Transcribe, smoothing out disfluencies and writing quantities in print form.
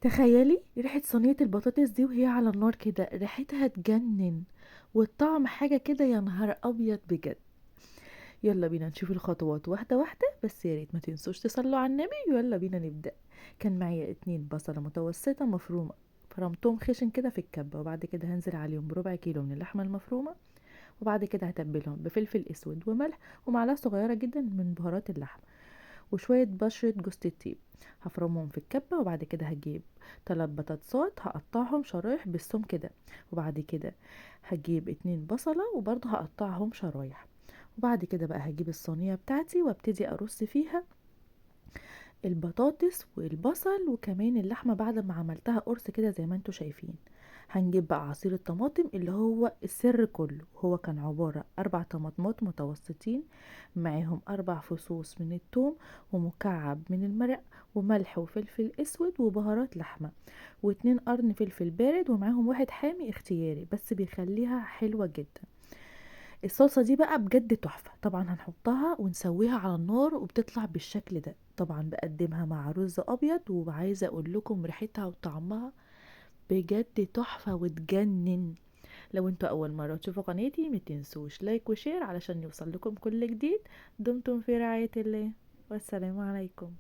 تخيلي ريحة صينية البطاطس دي وهي على النار كده، ريحتها تجنن، والطعم حاجة كده يا نهار ابيض بجد. يلا بينا نشوف الخطوات واحدة واحدة، بس يا ريت ما تنسوش تصلوا على النبي. يلا بينا نبدأ. كان معايا 2 بصلة متوسطة مفرومة، فرمتهم خشن كده في الكبة، وبعد كده هنزل عليهم ب1/4 كيلو من اللحمة المفرومة، وبعد كده هتبلهم بفلفل اسود وملح ومعلقة صغيرة جدا من بهارات اللحمة، وشوية بشرة جوز الطيب. هفرمهم في الكبة، وبعد كده هجيب 3 بطاطسات هقطعهم شرايح بالثوم كده، وبعد كده هجيب 2 بصلة وبرضه هقطعهم شرايح، وبعد كده بقى هجيب الصينية بتاعتي وابتدي ارص فيها البطاطس والبصل وكمان اللحمة بعد ما عملتها قرص كده زي ما انتوا شايفين. هنجيب بقى عصير الطماطم اللي هو السر كله، هو كان عبارة 4 طماطمات متوسطين، معاهم 4 فصوص من الثوم، ومكعب من المرق، وملح وفلفل اسود وبهارات لحمة، و2 قرن فلفل بارد، ومعاهم واحد حامي اختياري بس بيخليها حلوة جدا. الصلصة دي بقى بجد تحفة، طبعا هنحطها ونسويها على النار وبتطلع بالشكل ده. طبعا بقدمها مع رز ابيض، وعايزة اقول لكم ريحتها وطعمها بجد تحفة وتجنن. لو انتوا اول مرة تشوفوا قناتي متنسوش لايك وشير علشان يوصل لكم كل جديد. دمتم في رعاية الله، والسلام عليكم.